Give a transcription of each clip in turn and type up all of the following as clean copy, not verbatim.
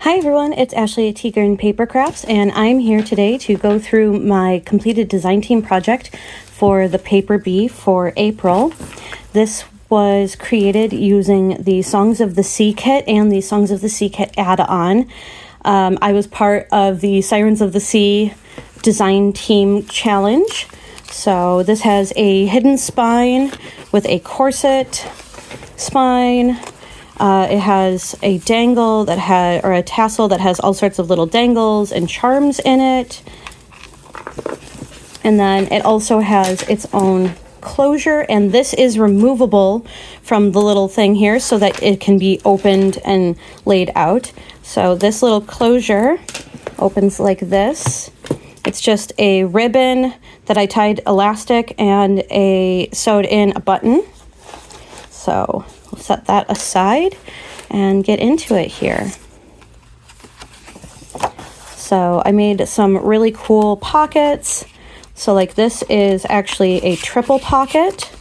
Hi everyone, it's Ashley at Tigern Paper Crafts, and I'm here today to go through my completed design team project for the paper bee for April. This was created using the Songs of the Sea kit and the Songs of the Sea kit add-on. I was part of the Sirens of the Sea design team challenge. So this has a hidden spine with a corset spine. It has a dangle or a tassel that has all sorts of little dangles and charms in it. And then it also has its own closure, and this is removable from the little thing here so that it can be opened and laid out. So this little closure opens like this. It's just a ribbon that I tied elastic and sewed in a button. So we'll set that aside and get into it here. So I made some really cool pockets. So like this is actually a triple pocket.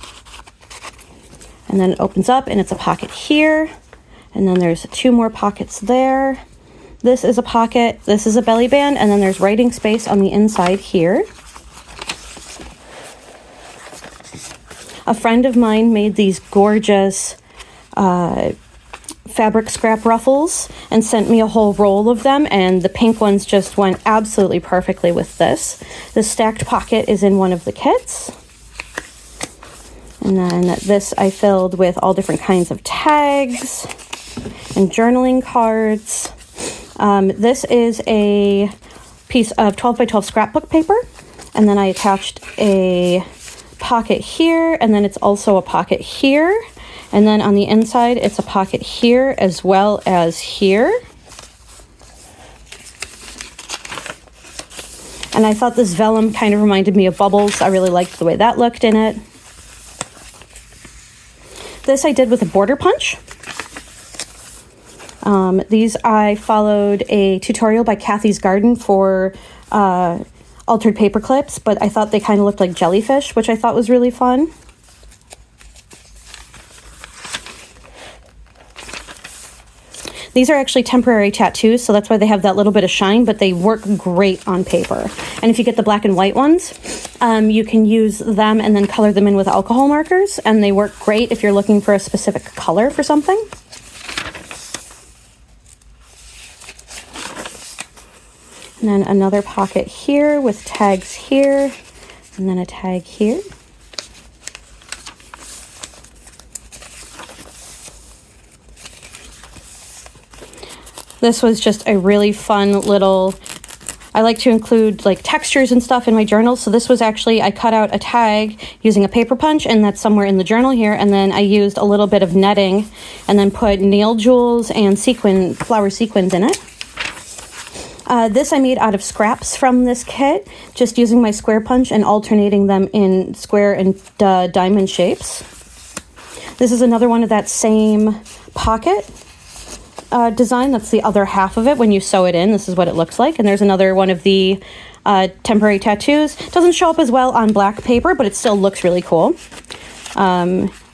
And then it opens up and it's a pocket here. And then there's two more pockets there. This is a pocket, this is a belly band, and then there's writing space on the inside here. A friend of mine made these gorgeous fabric scrap ruffles and sent me a whole roll of them, and the pink ones just went absolutely perfectly with this. The stacked pocket is in one of the kits. And then this I filled with all different kinds of tags and journaling cards. This is a piece of 12 by 12 scrapbook paper, and then I attached a pocket here, and then it's also a pocket here, and then on the inside it's a pocket here as well as here. And I thought this vellum kind of reminded me of bubbles. I really liked the way that looked in it. This I did with a border punch. These I followed a tutorial by Kathy's Garden for altered paper clips, but I thought they kind of looked like jellyfish, which I thought was really fun. These are actually temporary tattoos, so that's why they have that little bit of shine, but they work great on paper. And if you get the black and white ones, you can use them and then color them in with alcohol markers, and they work great if you're looking for a specific color for something. And then another pocket here with tags here, and then a tag here. This was just a really fun little, I like to include like textures and stuff in my journals. So this was actually, I cut out a tag using a paper punch, and that's somewhere in the journal here. And then I used a little bit of netting and then put nail jewels and flower sequins in it. This I made out of scraps from this kit, just using my square punch and alternating them in square and diamond shapes. This is another one of that same pocket design. That's the other half of it. When you sew it in, this is what it looks like. And there's another one of the temporary tattoos. It doesn't show up as well on black paper, but it still looks really cool.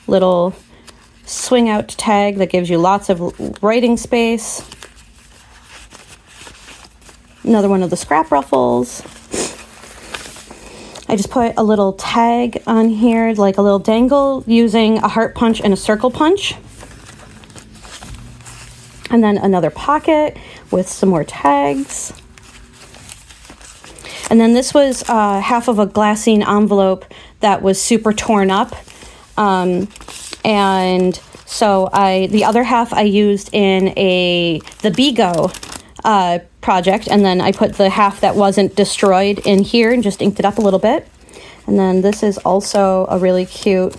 Little swing out tag that gives you lots of writing space. Another one of the scrap ruffles. I just put a little tag on here, like a little dangle, using a heart punch and a circle punch. And then another pocket with some more tags. And then this was half of a glassine envelope that was super torn up. And so the other half I used in the Bigo project, and then I put the half that wasn't destroyed in here and just inked it up a little bit. And then this is also a really cute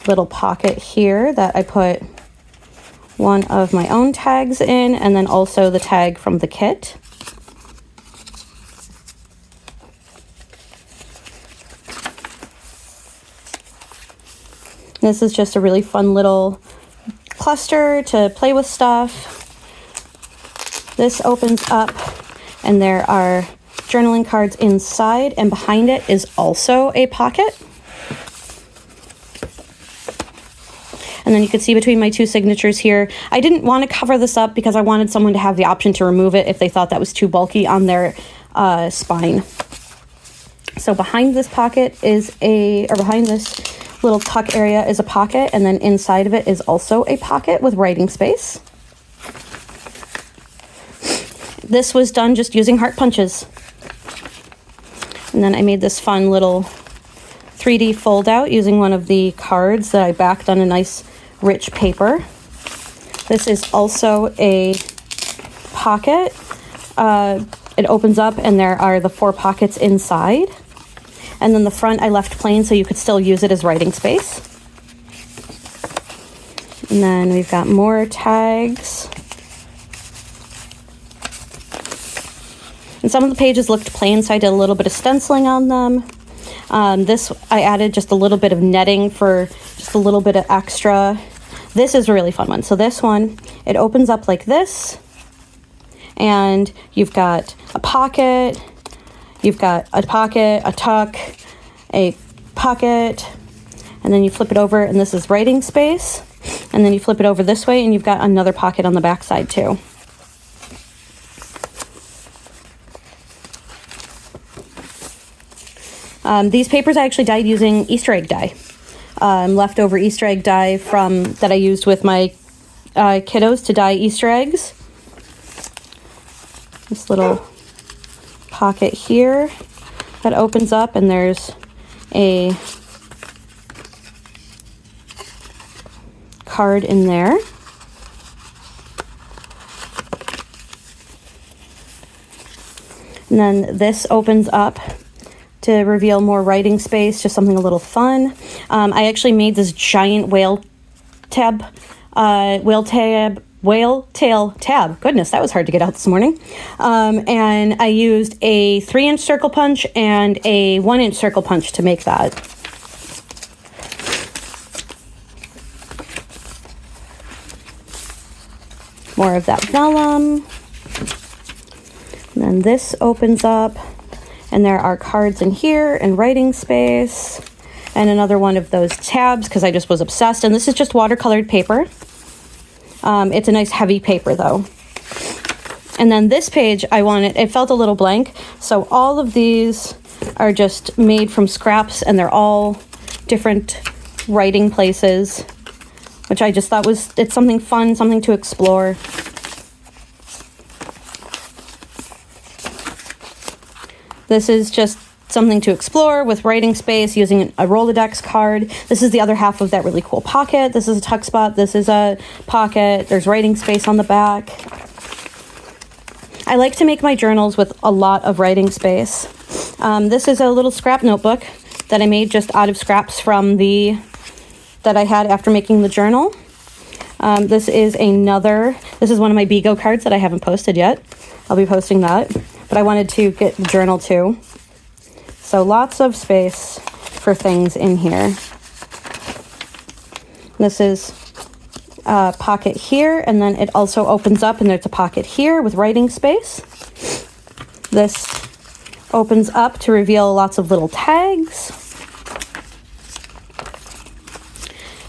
little pocket here that I put one of my own tags in, and then also the tag from the kit. This is just a really fun little cluster to play with stuff. This opens up, and there are journaling cards inside, and behind it is also a pocket. And then you can see between my two signatures here, I didn't want to cover this up because I wanted someone to have the option to remove it if they thought that was too bulky on their spine. So behind this pocket is behind this little tuck area is a pocket, and then inside of it is also a pocket with writing space. This was done just using heart punches. And then I made this fun little 3D fold out using one of the cards that I backed on a nice rich paper. This is also a pocket. It opens up and there are the 4 pockets inside. And then the front I left plain so you could still use it as writing space. And then we've got more tags. And some of the pages looked plain, so I did a little bit of stenciling on them. This, I added just a little bit of netting for just a little bit of extra. This is a really fun one. So this one, it opens up like this. And you've got a pocket, you've got a pocket, a tuck, a pocket, and then you flip it over and this is writing space. And then you flip it over this way and you've got another pocket on the back side too. These papers I actually dyed using Easter egg dye. Leftover Easter egg dye that I used with my kiddos to dye Easter eggs. This little pocket here that opens up and there's a card in there. And then this opens up to reveal more writing space, just something a little fun. I actually made this giant whale tail tab. Goodness, that was hard to get out this morning. And I used a 3-inch circle punch and a 1-inch circle punch to make that. More of that vellum. And then this opens up and there are cards in here and writing space and another one of those tabs because I just was obsessed. And this is just watercolored paper. It's a nice heavy paper though. And then this page, it felt a little blank. So all of these are just made from scraps and they're all different writing places, which I just thought it's something fun, something to explore. This is just something to explore with writing space using a Rolodex card. This is the other half of that really cool pocket. This is a tuck spot. This is a pocket. There's writing space on the back. I like to make my journals with a lot of writing space. This is a little scrap notebook that I made just out of scraps that I had after making the journal. This is one of my Bigo cards that I haven't posted yet. I'll be posting that. But I wanted to get the journal too. So lots of space for things in here. This is a pocket here, and then it also opens up and there's a pocket here with writing space. This opens up to reveal lots of little tags.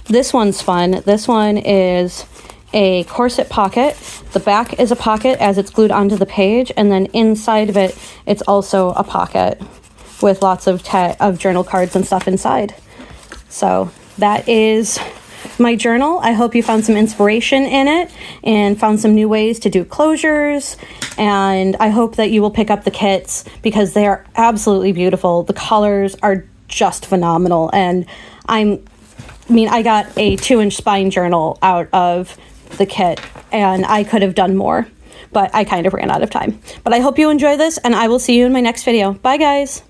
This one's fun. This one is a corset pocket. The back is a pocket as it's glued onto the page, and then inside of it, it's also a pocket with lots of journal cards and stuff inside. So that is my journal. I hope you found some inspiration in it and found some new ways to do closures, and I hope that you will pick up the kits because they are absolutely beautiful. The colors are just phenomenal, and I got a 2-inch spine journal out of the kit and I could have done more, but I kind of ran out of time. But I hope you enjoy this and I will see you in my next video. Bye guys.